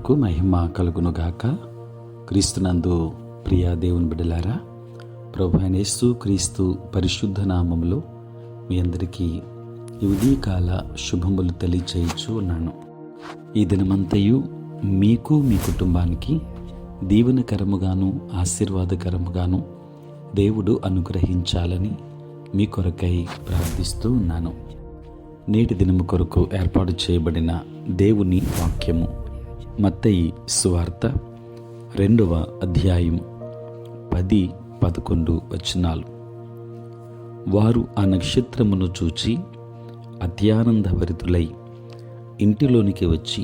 నామమునకు మహిమ కలుగునుగాక. క్రీస్తునందు ప్రియ దేవుని బిడ్డలారా, ప్రభువైన యేసు క్రీస్తు పరిశుద్ధ నామములో మీ అందరికీ ఈ ఉదయకాల శుభములు తెలియచేయచ్చు ఉన్నాను. ఈ దినమంతయు మీకు మీ కుటుంబానికి దీవెనకరముగాను ఆశీర్వాదకరముగాను దేవుడు అనుగ్రహించాలని మీ కొరకై ప్రార్థిస్తూ ఉన్నాను. నేటి దినము కొరకు ఏర్పాటు చేయబడిన దేవుని వాక్యము మత్తయి సువార్త 2వ అధ్యాయం 10-11 వచనాలు. వారు ఆ నక్షత్రమును చూచి అత్యానందభరితులై ఇంటిలోనికి వచ్చి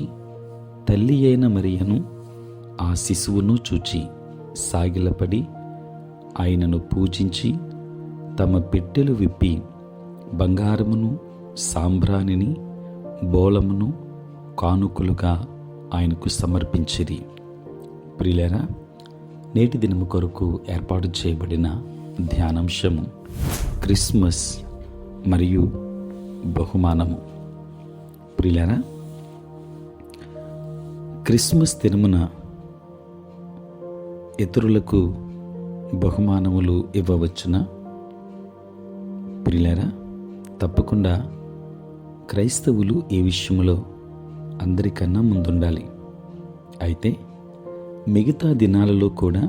తల్లి అయిన మరియను ఆ శిశువును చూచి సాగిలపడి ఆయనను పూజించి తమ పెట్టెలు విప్పి బంగారమును సాంబ్రాణిని బోళమును కానుకలుగా ఆయనకు సమర్పించిరి. ప్రియులారా, నేటి దినము కొరకు ఏర్పాటు చేయబడిన ధ్యానాంశము క్రిస్మస్ మరియు బహుమానము. ప్రియులారా, క్రిస్మస్ దినమున ఇతరులకు బహుమానములు ఇవ్వవచ్చునా? ప్రియులారా, తప్పకుండా క్రైస్తవులు ఈ విషయంలో అందరికన్నా ముందుండాలి. అయితే మిగతా దినాలలో కూడా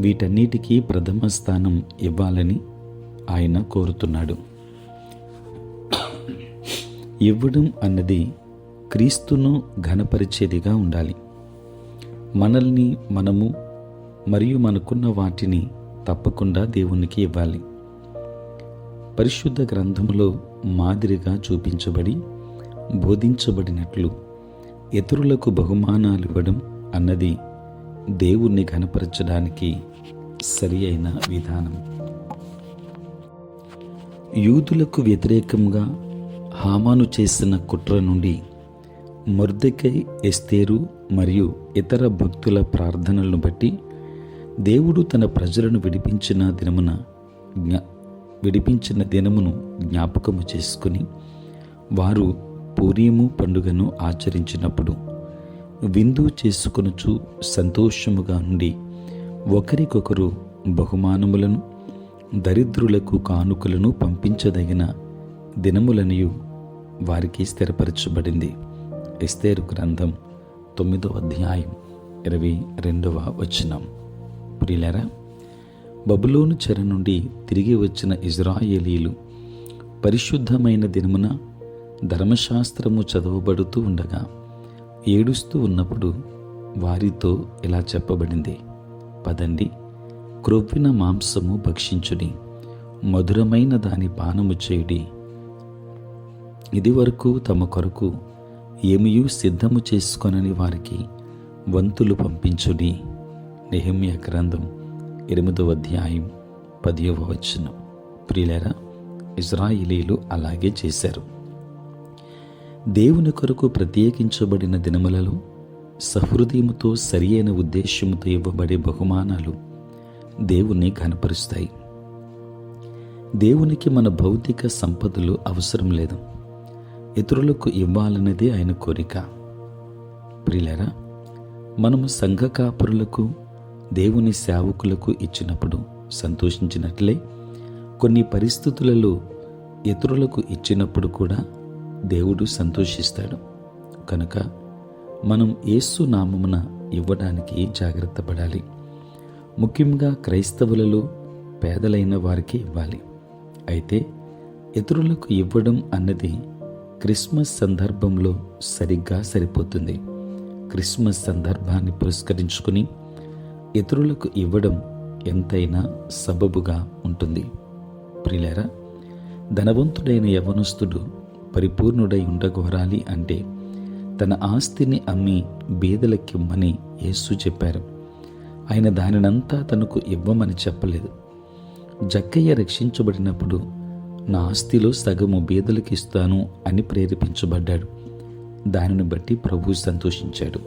వీటన్నిటికీ ప్రథమ స్థానం ఇవ్వాలని ఆయన కోరుతున్నాడు. ఇవ్వడం అన్నది క్రీస్తును ఘనపరిచేదిగా ఉండాలి. మనల్ని మనము మరియు మనకున్న వాటిని తప్పకుండా దేవునికి ఇవ్వాలి. పరిశుద్ధ గ్రంథములో మాదిరిగా చూపించబడి బోధించబడినట్లు ఇతరులకు బహుమానాలు ఇవ్వడం అన్నది దేవుణ్ణి ఘనపరచడానికి సరి అయిన విధానం. యూదులకు వ్యతిరేకంగా హామాను చేసిన కుట్ర నుండి మొర్దెకై, ఎస్తేరు మరియు ఇతర భక్తుల ప్రార్థనలను బట్టి దేవుడు తన ప్రజలను విడిపించిన దినమును జ్ఞాపకము చేసుకుని వారు పూరీము పండుగను ఆచరించినప్పుడు విందు చేసుకొనుచు సంతోషముగా ఉండి ఒకరికొకరు బహుమానములను దరిద్రులకు కానుకలను పంపించదగిన దినములనియు వారికి స్థిరపరచబడింది. ఎస్తేరు గ్రంథం 9వ అధ్యాయం 22వ వచనం. ప్రియులారా, బబులోను చెర నుండి తిరిగి వచ్చిన ఇజ్రాయేలీలు పరిశుద్ధమైన దినమున ధర్మశాస్త్రము చదవబడుతూ ఉండగా ఏడుస్తూ ఉన్నప్పుడు వారితో ఇలా చెప్పబడింది: పదండి, క్రొవ్విన మాంసము భక్షించుడి, మధురమైన దాని పానము చేయుడి. ఇది వరకు తమ కొరకు ఏమియూ సిద్ధము చేసుకొనని వారికి వంతులు పంపించుడి. నెహెమ్యా గ్రంథం 8వ అధ్యాయం 10వ వచనం. ప్రియులారా, ఇజ్రాయేలీలు అలాగే చేశారు. దేవుని కొరకు ప్రత్యేకించబడిన దినములలో సహృదయముతో సరి అయిన ఉద్దేశముతో ఇవ్వబడే బహుమానాలు దేవుణ్ణి ఘనపరుస్తాయి. దేవునికి మన భౌతిక సంపదలు అవసరం లేదు, ఇతరులకు ఇవ్వాలన్నదే ఆయన కోరిక. ప్రియులారా, మనము సంఘ కాపురులకు, దేవుని సేవకులకు ఇచ్చినప్పుడు సంతోషించినట్లే కొన్ని పరిస్థితులలో ఇతరులకు ఇచ్చినప్పుడు కూడా దేవుడు సంతోషిస్తాడు. కనుక మనం యేసు నామమున ఇవ్వడానికి జాగ్రత్త పడాలి. ముఖ్యంగా క్రైస్తవులలో పేదలైన వారికి ఇవ్వాలి. అయితే ఇతరులకు ఇవ్వడం అన్నది క్రిస్మస్ సందర్భంలో సరిగ్గా సరిపోతుంది. క్రిస్మస్ సందర్భాన్ని పురస్కరించుకుని ఇతరులకు ఇవ్వడం ఎంతైనా సబబుగా ఉంటుంది. ప్రియులారా, ధనవంతుడైన యవనస్తుడు పరిపూర్ణుడై ఉండగోరాలి అంటే తన ఆస్తిని అమ్మి బీదలకిమ్మని యేసు చెప్పారు. ఆయన దానినంతా తనకు ఇవ్వమని చెప్పలేదు. జక్కయ్య రక్షించబడినప్పుడు నా ఆస్తిలో సగము బీదలకు ఇస్తాను అని ప్రేరేపించబడ్డాడు. దానిని బట్టి ప్రభువు సంతోషించాడు.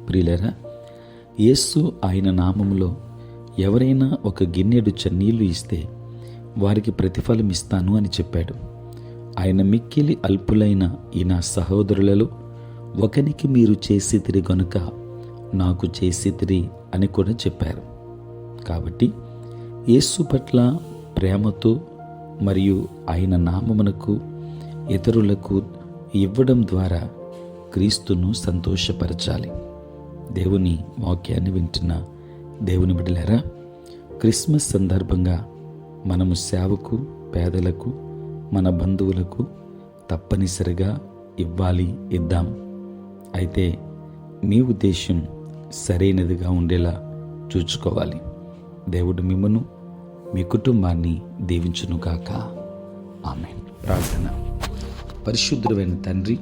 ప్రియులారా, యేసు ఆయన నామములో ఎవరైనా ఒక గిన్నెడు చన్నీళ్లు ఇస్తే వారికి ప్రతిఫలం ఇస్తాను అని చెప్పాడు. ఆయన మిక్కిలి అల్పులైన ఈ నా సహోదరులలో ఒకనికి మీరు చేసితిరి గనుక నాకు చేసితిరి అని కూడా చెప్పారు. కాబట్టి యేసు పట్ల ప్రేమతో మరియు ఆయన నామమునకు ఇతరులకు ఇవ్వడం ద్వారా క్రీస్తును సంతోషపరచాలి. దేవుని వాక్యాన్ని వింటున్న దేవుని బిడ్డలారా, క్రిస్మస్ సందర్భంగా మనము సేవకు, పేదలకు, మన బంధువులకు తప్పనిసరిగా ఇవ్వాలి, ఇద్దాం. అయితే మీ ఉద్దేశం సరైనదిగా ఉండేలా చూసుకోవాలి. దేవుడు మిమ్మను, మీ కుటుంబాన్ని దీవించునుగాక. ఆమేన్. ప్రార్థన. పరిశుద్ధుడైన తండ్రి,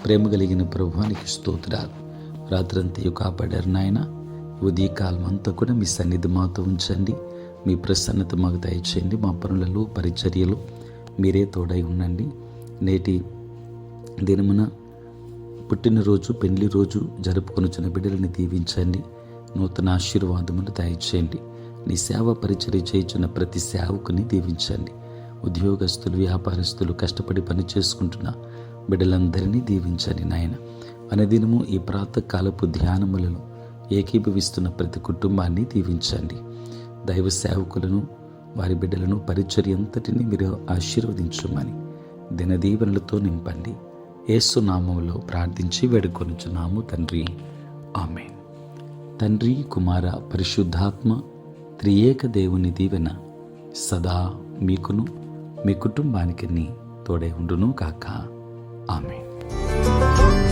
ప్రేమ కలిగిన ప్రభువానికి స్తోత్రాలు. రాత్రంతా కాపాడారు నాయన. ఉదయకాలం అంతా కూడా మీ సన్నిధి మాతో ఉంచండి. మీ ప్రసన్నత మాకు దయచేయండి. మా పనులలో, పరిచర్యలు మీరే తోడై ఉండండి. నేటి దినమున పుట్టినరోజు, పెళ్లి రోజు జరుపుకొనుచున్న బిడ్డలని దీవించండి. నూతన ఆశీర్వాదములు దయచేయండి. నీ సేవ పరిచర్య చేయుచున్న ప్రతి సేవకుని దీవించండి. ఉద్యోగస్తులు, వ్యాపారస్తులు, కష్టపడి పని చేసుకుంటున్న బిడ్డలందరినీ దీవించండి నాయన. అనుదినము ఈ ప్రాతకాలపు ధ్యానములలో ఏకీభవిస్తున్న ప్రతి కుటుంబాన్ని దీవించండి. దైవ సేవకులను, వారి బిడ్డలను, పరిచర్య అంతటిని మీరు ఆశీర్వదించమని దినదీవెనలతో నింపండి. యేసు నామములో ప్రార్థించి వేడుకొనుచున్నాము తండ్రి. ఆమేన్. తండ్రి, కుమార, పరిశుద్ధాత్మ త్రియేక దేవుని దీవెన సదా మీకును మీ కుటుంబానికి తోడై ఉండును కాక. ఆమేన్.